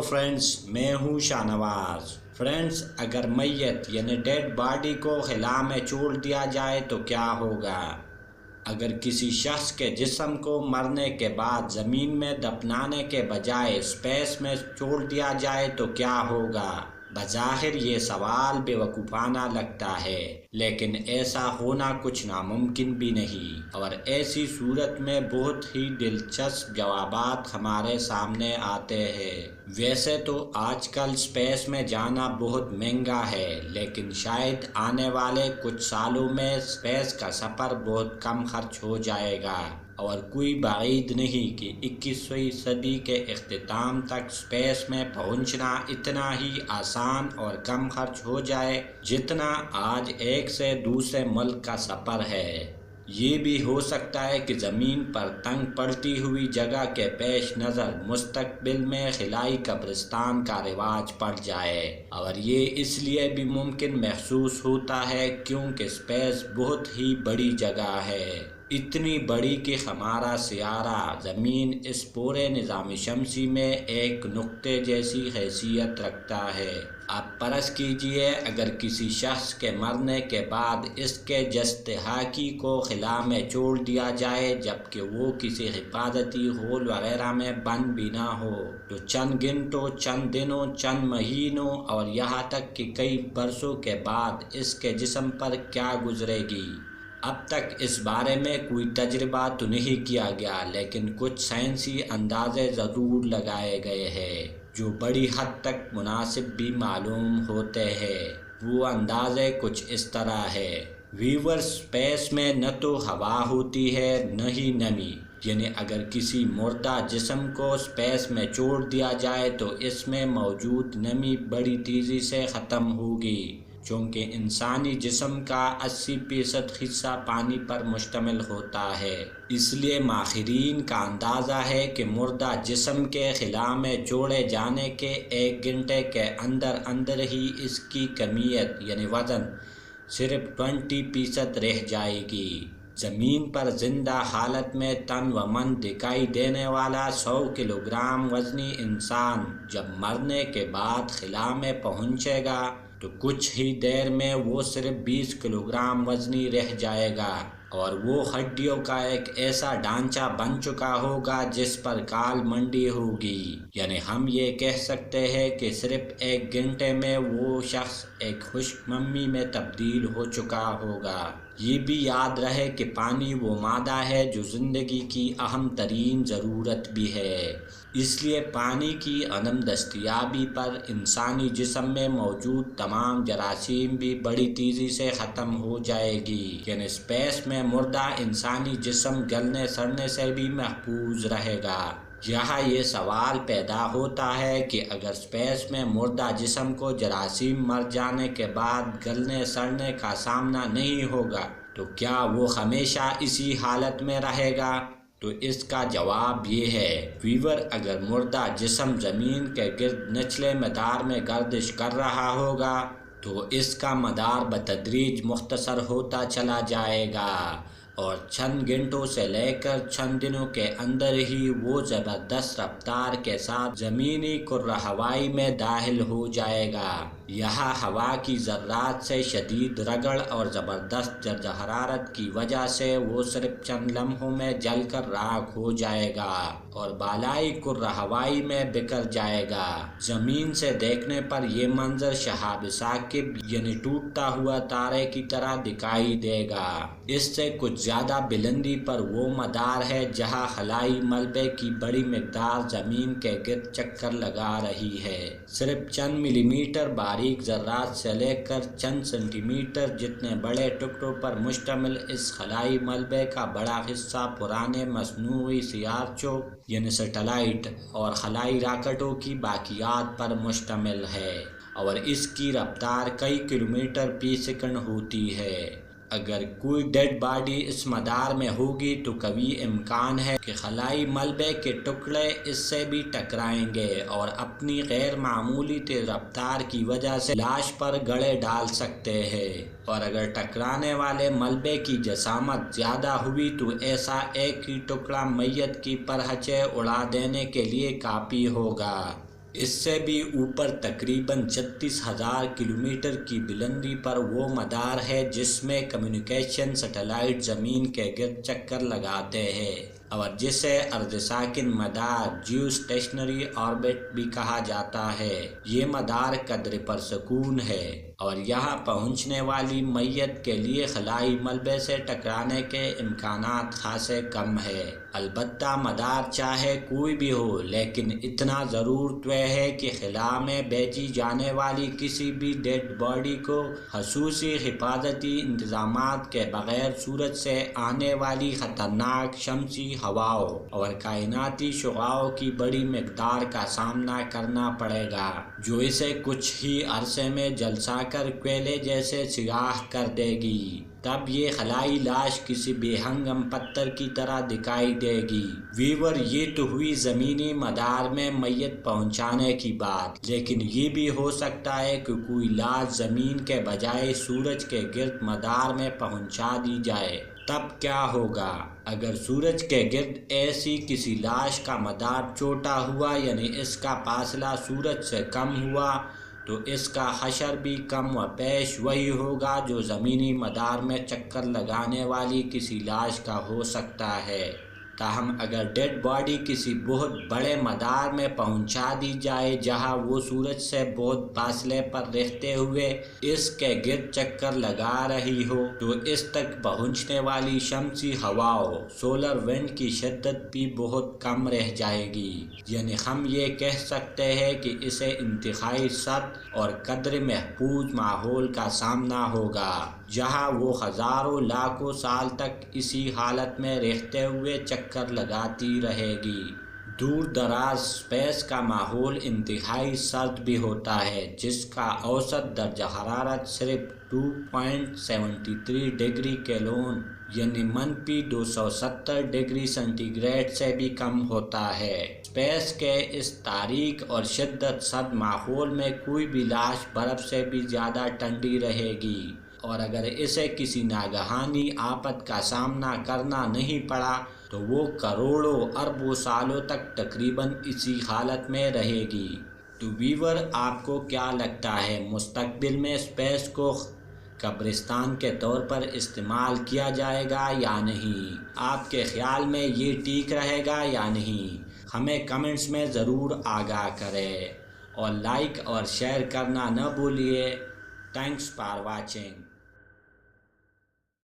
Friends, میں ہوں Shah Nawaz. Friends, اگر میت یعنی ڈیڈ باڈی کو خلا میں چھوڑ دیا جائے تو کیا ہوگا؟ اگر کسی شخص کے جسم کو مرنے کے بعد زمین میں دفنانے کے بجائے اسپیس میں چھوڑ دیا جائے تو کیا ہوگا؟ بظاہر یہ سوال بے وقوفانہ لگتا ہے، لیکن ایسا ہونا کچھ ناممکن بھی نہیں، اور ایسی صورت میں بہت ہی دلچسپ جوابات ہمارے سامنے آتے ہیں۔ ویسے تو آج کل اسپیس میں جانا بہت مہنگا ہے، لیکن شاید آنے والے کچھ سالوں میں اسپیس کا سفر بہت کم خرچ ہو جائے گا، اور کوئی بعید نہیں کہ 21ویں صدی کے اختتام تک اسپیس میں پہنچنا اتنا ہی آسان اور کم خرچ ہو جائے جتنا آج ایک سے دوسرے ملک کا سفر ہے۔ یہ بھی ہو سکتا ہے کہ زمین پر تنگ پڑتی ہوئی جگہ کے پیش نظر مستقبل میں خلائی قبرستان کا رواج پڑ جائے، اور یہ اس لیے بھی ممکن محسوس ہوتا ہے کیونکہ اسپیس بہت ہی بڑی جگہ ہے، اتنی بڑی کہ ہمارا سیارہ زمین اس پورے نظام شمسی میں ایک نقطے جیسی حیثیت رکھتا ہے۔ اب فرض کیجئے اگر کسی شخص کے مرنے کے بعد اس کے جسد حاکی کو خلا میں چھوڑ دیا جائے جبکہ وہ کسی حفاظتی ہول وغیرہ میں بند بھی نہ ہو، تو چند گھنٹوں، چند دنوں، چند مہینوں اور یہاں تک کہ کئی برسوں کے بعد اس کے جسم پر کیا گزرے گی؟ اب تک اس بارے میں کوئی تجربہ تو نہیں کیا گیا، لیکن کچھ سائنسی اندازے ضرور لگائے گئے ہیں جو بڑی حد تک مناسب بھی معلوم ہوتے ہیں۔ وہ اندازے کچھ اس طرح ہے۔ ویورز، اسپیس میں نہ تو ہوا ہوتی ہے نہ ہی نمی، یعنی اگر کسی مردہ جسم کو اسپیس میں چھوڑ دیا جائے تو اس میں موجود نمی بڑی تیزی سے ختم ہوگی، چونکہ انسانی جسم کا 80% حصہ پانی پر مشتمل ہوتا ہے۔ اس لیے ماہرین کا اندازہ ہے کہ مردہ جسم کے خلا میں چھوڑے جانے کے 1 گھنٹے کے اندر اندر ہی اس کی کمیت یعنی وزن صرف 20% رہ جائے گی۔ زمین پر زندہ حالت میں تن و من دکھائی دینے والا 100 کلوگرام وزنی انسان جب مرنے کے بعد خلا میں پہنچے گا تو کچھ ہی دیر میں وہ صرف 20 کلوگرام وزنی رہ جائے گا، اور وہ ہڈیوں کا ایک ایسا ڈھانچہ بن چکا ہوگا جس پر کال منڈی ہوگی۔ یعنی ہم یہ کہہ سکتے ہیں کہ صرف 1 گھنٹے میں وہ شخص ایک خشک ممی میں تبدیل ہو چکا ہوگا۔ یہ بھی یاد رہے کہ پانی وہ مادہ ہے جو زندگی کی اہم ترین ضرورت بھی ہے، اس لیے پانی کی عدم دستیابی پر انسانی جسم میں موجود تمام جراثیم بھی بڑی تیزی سے ختم ہو جائے گی، یعنی اسپیس میں مردہ انسانی جسم گلنے سڑنے سے بھی محفوظ رہے گا۔ یہاں یہ سوال پیدا ہوتا ہے کہ اگر اسپیس میں مردہ جسم کو جراثیم مر جانے کے بعد گلنے سڑنے کا سامنا نہیں ہوگا تو کیا وہ ہمیشہ اسی حالت میں رہے گا؟ تو اس کا جواب یہ ہے، ویور، اگر مردہ جسم زمین کے گرد نچلے مدار میں گردش کر رہا ہوگا تو اس کا مدار بتدریج مختصر ہوتا چلا جائے گا، اور چند گھنٹوں سے لے کر چند دنوں کے اندر ہی وہ زبردست رفتار کے ساتھ زمینی کرۂ ہوائی میں داخل ہو جائے گا۔ یہاں ہوا کی ذرات سے شدید رگڑ اور زبردست درجہ حرارت کی وجہ سے وہ صرف چند لمحوں میں جل کر راکھ ہو جائے گا اور بالائی کرۂ ہوائی میں بکھر جائے گا۔ زمین سے دیکھنے پر یہ منظر شہاب ثاقب یعنی ٹوٹتا ہوا تارے کی طرح دکھائی دے گا۔ اس سے کچھ زیادہ بلندی پر وہ مدار ہے جہاں خلائی ملبے کی بڑی مقدار زمین کے گرد چکر لگا رہی ہے۔ صرف چند ملی میٹر باریک ذرات سے لے کر چند سینٹی میٹر جتنے بڑے ٹکڑوں پر مشتمل اس خلائی ملبے کا بڑا حصہ پرانے مصنوعی سیارچوں یعنی سیٹلائٹ اور خلائی راکٹوں کی باقیات پر مشتمل ہے، اور اس کی رفتار کئی کلومیٹر فی سیکنڈ ہوتی ہے۔ اگر کوئی ڈیڈ باڈی اس مدار میں ہوگی تو قوی امکان ہے کہ خلائی ملبے کے ٹکڑے اس سے بھی ٹکرائیں گے اور اپنی غیر معمولی تیز رفتار کی وجہ سے لاش پر گڑے ڈال سکتے ہیں، اور اگر ٹکرانے والے ملبے کی جسامت زیادہ ہوئی تو ایسا ایک ہی ٹکڑا میت کی پرہچے اڑا دینے کے لیے کافی ہوگا۔ اس سے بھی اوپر تقریباً 36,000 کلومیٹر کی بلندی پر وہ مدار ہے جس میں کمیونیکیشن سیٹلائٹ زمین کے گرد چکر لگاتے ہیں، اور جسے ارض ساکن مدار جیو اسٹیشنری آربٹ بھی کہا جاتا ہے۔ یہ مدار قدرے پرسکون ہے اور یہاں پہنچنے والی میت کے لیے خلائی ملبے سے ٹکرانے کے امکانات خاصے کم ہے۔ البتہ مدار چاہے کوئی بھی ہو، لیکن اتنا ضرور طے ہے کہ خلا میں بھیجی جانے والی کسی بھی ڈیڈ باڈی کو خصوصی حفاظتی انتظامات کے بغیر سورج سے آنے والی خطرناک شمسی ہواؤں اور کائناتی شعاعوں کی بڑی مقدار کا سامنا کرنا پڑے گا، جو اسے کچھ ہی عرصے میں جلسا کر کوئلے جیسے سیاہ کر دے گی۔ تب یہ خلائی لاش کسی بے ہنگم پتھر کی طرح دکھائی دے گی۔ ویور، یہ تو ہوئی زمینی مدار میں میت پہنچانے کی بات، لیکن یہ بھی ہو سکتا ہے کہ کوئی لاش زمین کے بجائے سورج کے گرد مدار میں پہنچا دی جائے۔ تب کیا ہوگا؟ اگر سورج کے گرد ایسی کسی لاش کا مدار چھوٹا ہوا، یعنی اس کا فاصلہ سورج سے کم ہوا، تو اس کا حشر بھی کم و بیش وہی ہوگا جو زمینی مدار میں چکر لگانے والی کسی لاش کا ہو سکتا ہے۔ تاہم اگر ڈیڈ باڈی کسی بہت بڑے مدار میں پہنچا دی جائے جہاں وہ سورج سے بہت فاصلے پر رہتے ہوئے اس کے گرد چکر لگا رہی ہو، تو اس تک پہنچنے والی شمسی ہواؤں سولر ونڈ کی شدت بھی بہت کم رہ جائے گی۔ یعنی ہم یہ کہہ سکتے ہیں کہ اسے انتہائی سرد اور قدرے محفوظ ماحول کا سامنا ہوگا، جہاں وہ ہزاروں لاکھوں سال تک اسی حالت میں رہتے ہوئے چکر لگاتی رہے گی۔ دور دراز اسپیس کا ماحول انتہائی سرد بھی ہوتا ہے، جس کا اوسط درجہ حرارت صرف 2.73 ڈگری کیلوین یعنی -270 ڈگری سینٹی گریڈ سے بھی کم ہوتا ہے۔ اسپیس کے اس تاریک اور شدت سرد ماحول میں کوئی بھی لاش برف سے بھی زیادہ ٹھنڈی رہے گی، اور اگر اسے کسی ناگہانی آفت کا سامنا کرنا نہیں پڑا تو وہ کروڑوں اربوں سالوں تک تقریباً اسی حالت میں رہے گی۔ تو ویور، آپ کو کیا لگتا ہے، مستقبل میں اسپیس کو قبرستان کے طور پر استعمال کیا جائے گا یا نہیں؟ آپ کے خیال میں یہ ٹھیک رہے گا یا نہیں؟ ہمیں کمنٹس میں ضرور آگاہ کریں، اور لائک اور شیئر کرنا نہ بھولیے۔ Thanks for watching.